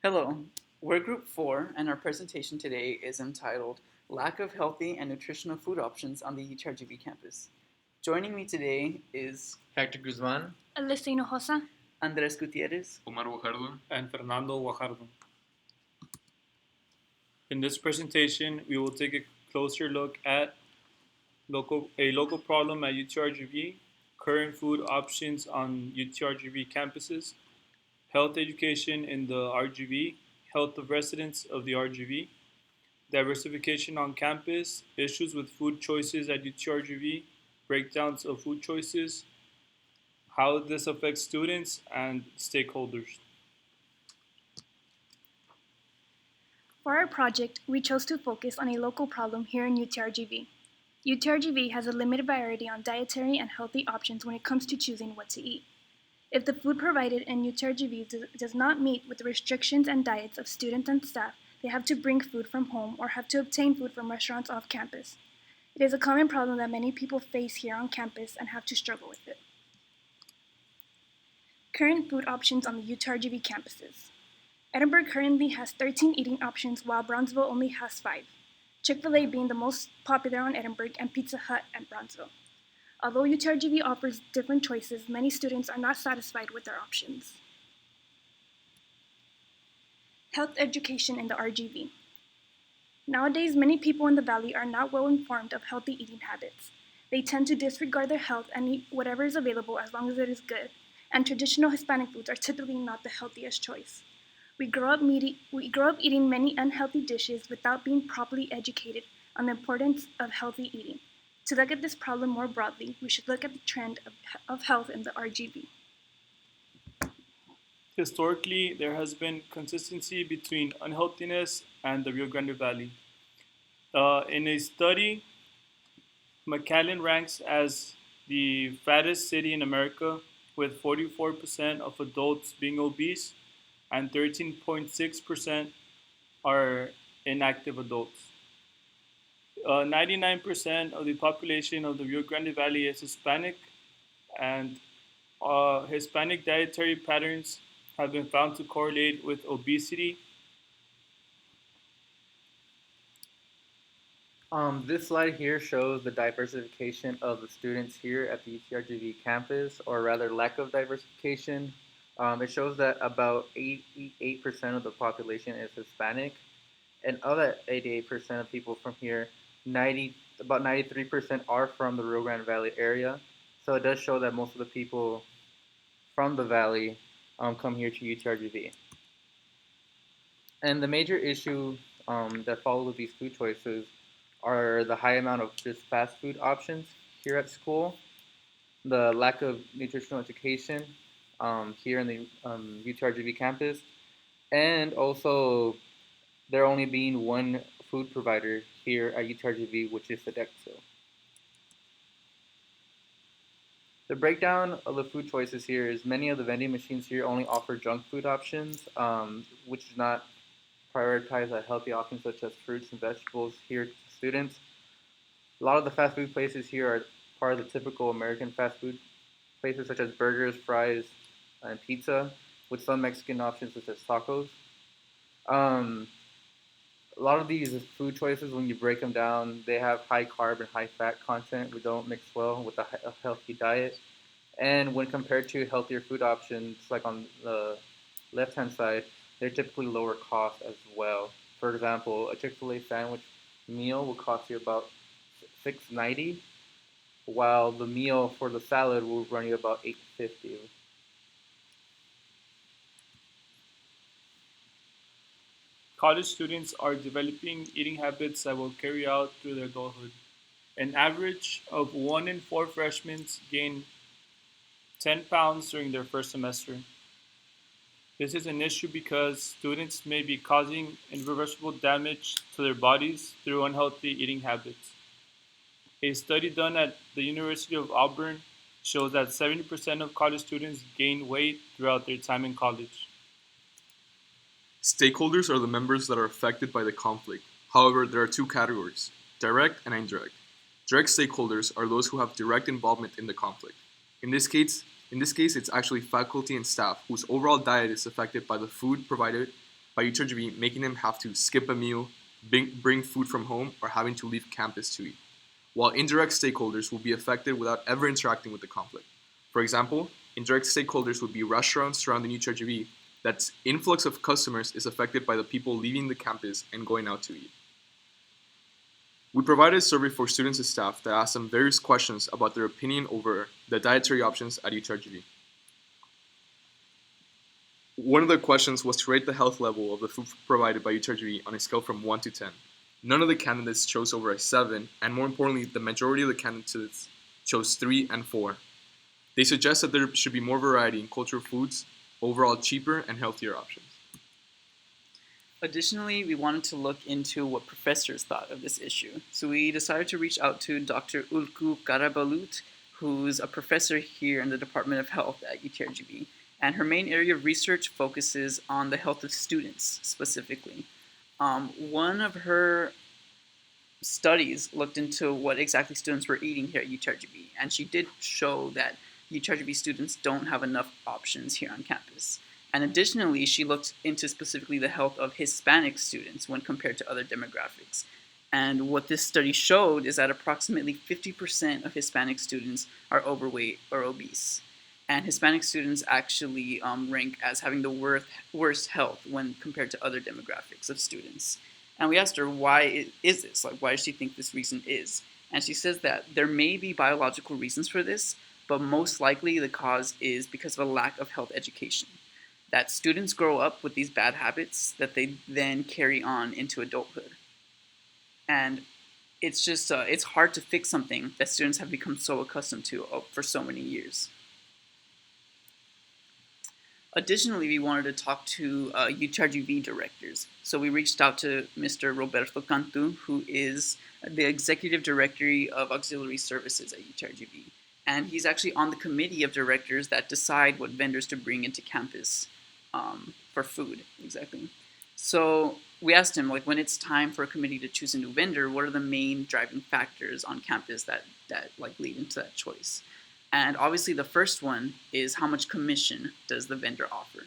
Hello, we're Group 4, and our presentation today is entitled Lack of Healthy and Nutritional Food Options on the UTRGV Campus. Joining me today is Hector Guzman, Alyssa Hinojosa, Andres Gutierrez, Omar Guajardo, and Fernando Guajardo. In this presentation, we will take a closer look at a local problem at UTRGV, current food options on UTRGV campuses, health education in the RGV, health of residents of the RGV, diversification on campus, issues with food choices at UTRGV, breakdowns of food choices, how this affects students and stakeholders. For our project, we chose to focus on a local problem here in UTRGV. UTRGV has a limited variety on dietary and healthy options when it comes to choosing what to eat. If the food provided in UTRGV does not meet with the restrictions and diets of students and staff, they have to bring food from home or have to obtain food from restaurants off campus. It is a common problem that many people face here on campus and have to struggle with it. Current food options on the UTRGV campuses. Edinburgh currently has 13 eating options, while Brownsville only has 5, Chick-fil-A being the most popular on Edinburgh and Pizza Hut at Brownsville. Although UTRGV offers different choices, many students are not satisfied with their options. Health education in the RGV. Nowadays, many people in the Valley are not well informed of healthy eating habits. They tend to disregard their health and eat whatever is available as long as it is good, and traditional Hispanic foods are typically not the healthiest choice. We grow up eating many unhealthy dishes without being properly educated on the importance of healthy eating. To look at this problem more broadly, we should look at the trend of health in the RGV. Historically, there has been consistency between unhealthiness and the Rio Grande Valley. In a study, McAllen ranks as the fattest city in America, with 44% of adults being obese and 13.6% are inactive adults. 99% of the population of the Rio Grande Valley is Hispanic, and Hispanic dietary patterns have been found to correlate with obesity. This slide here shows the diversification of the students here at the UTRGV campus, or rather lack of diversification. It shows that about 88% of the population is Hispanic, and of that 88% of people from here, about 93% are from the Rio Grande Valley area. So it does show that most of the people from the valley come here to UTRGV. And the major issue that follows with these food choices are the high amount of just fast food options here at school, the lack of nutritional education here in the UTRGV campus, and also there only being one food provider here at UTRGV, which is Sodexo. The breakdown of the food choices here is many of the vending machines here only offer junk food options, which do not prioritize healthy options such as fruits and vegetables here to students. A lot of the fast food places here are part of the typical American fast food places such as burgers, fries, and pizza, with some Mexican options such as tacos. A lot of these food choices, when you break them down, they have high carb and high fat content, which don't mix well with a healthy diet. And when compared to healthier food options, like on the left-hand side, they're typically lower cost as well. For example, a Chick-fil-A sandwich meal will cost you about $6.90, while the meal for the salad will run you about $8.50. College students are developing eating habits that will carry out through their adulthood. An average of 1 in 4 freshmen gain 10 pounds during their first semester. This is an issue because students may be causing irreversible damage to their bodies through unhealthy eating habits. A study done at the University of Auburn shows that 70% of college students gain weight throughout their time in college. Stakeholders are the members that are affected by the conflict. However, there are two categories, direct and indirect. Direct stakeholders are those who have direct involvement in the conflict. In this case, it's actually faculty and staff whose overall diet is affected by the food provided by UTRGV, making them have to skip a meal, bring food from home, or having to leave campus to eat, while indirect stakeholders will be affected without ever interacting with the conflict. For example, indirect stakeholders would be restaurants surrounding UTRGV that's influx of customers is affected by the people leaving the campus and going out to eat. We provided a survey for students and staff that asked them various questions about their opinion over the dietary options at UTRGV. One of the questions was to rate the health level of the food provided by UTRGV on a scale from 1 to 10. None of the candidates chose over a 7, and more importantly, the majority of the candidates chose 3 and 4. They suggest that there should be more variety in cultural foods, overall cheaper and healthier options. Additionally, we wanted to look into what professors thought of this issue. So we decided to reach out to Dr. Ulku Karabalut, who's a professor here in the Department of Health at UTRGV. And her main area of research focuses on the health of students specifically. One of her studies looked into what exactly students were eating here at UTRGV, and she did show that UTRGV students don't have enough options here on campus. And additionally, she looked into specifically the health of Hispanic students when compared to other demographics. And what this study showed is that approximately 50% of Hispanic students are overweight or obese. And Hispanic students actually rank as having the worst health when compared to other demographics of students. And we asked her, why is this? Like, why does she think this reason is? And she says that there may be biological reasons for this, but most likely the cause is because of a lack of health education. That students grow up with these bad habits that they then carry on into adulthood. And it's just, it's hard to fix something that students have become so accustomed to for so many years. Additionally, we wanted to talk to UTRGV directors. So we reached out to Mr. Roberto Cantu, who is the Executive Director of Auxiliary Services at UTRGV. And he's actually on the committee of directors that decide what vendors to bring into campus for food, exactly. So we asked him, like, when it's time for a committee to choose a new vendor, what are the main driving factors on campus that like lead into that choice? And obviously the first one is how much commission does the vendor offer?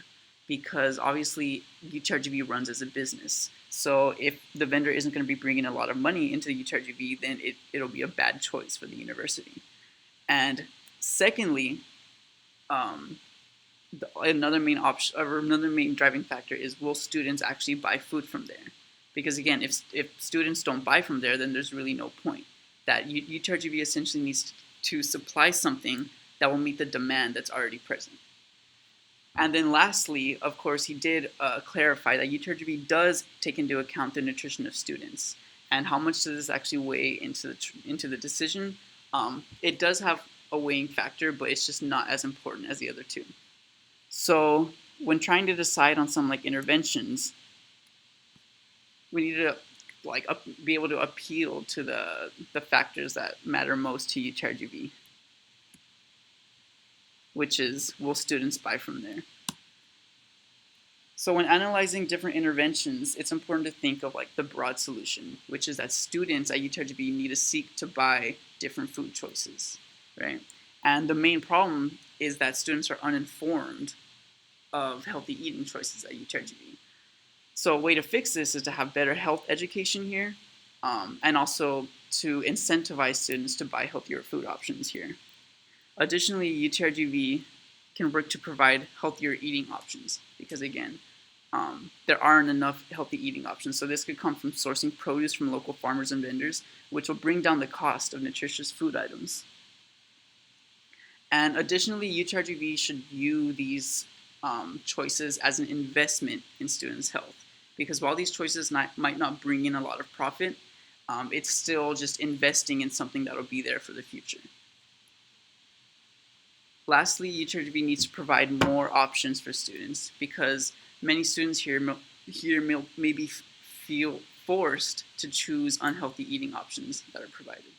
Because obviously UTRGV runs as a business. So if the vendor isn't going to be bringing a lot of money into the UTRGV, then it'll be a bad choice for the university. And secondly, another main driving factor is, will students actually buy food from there? Because again, if students don't buy from there, then there's really no point. That UTRGV essentially needs to supply something that will meet the demand that's already present. And then lastly, of course, he did clarify that UTRGV does take into account the nutrition of students. And how much does this actually weigh into the decision? It does have a weighing factor, but it's just not as important as the other two. So when trying to decide on some like interventions, we need to be able to appeal to the factors that matter most to UTRGV, which is, will students buy from there? So when analyzing different interventions, it's important to think of like the broad solution, which is that students at UTRGV need to seek to buy different food choices, right? And the main problem is that students are uninformed of healthy eating choices at UTRGV. So a way to fix this is to have better health education here, and also to incentivize students to buy healthier food options here. Additionally, UTRGV can work to provide healthier eating options because, again, there aren't enough healthy eating options. So this could come from sourcing produce from local farmers and vendors, which will bring down the cost of nutritious food items. And additionally, UTRGV should view these choices as an investment in students' health. Because while these choices might not bring in a lot of profit, it's still just investing in something that will be there for the future. Lastly, UTRGV needs to provide more options for students because many students here maybe feel forced to choose unhealthy eating options that are provided.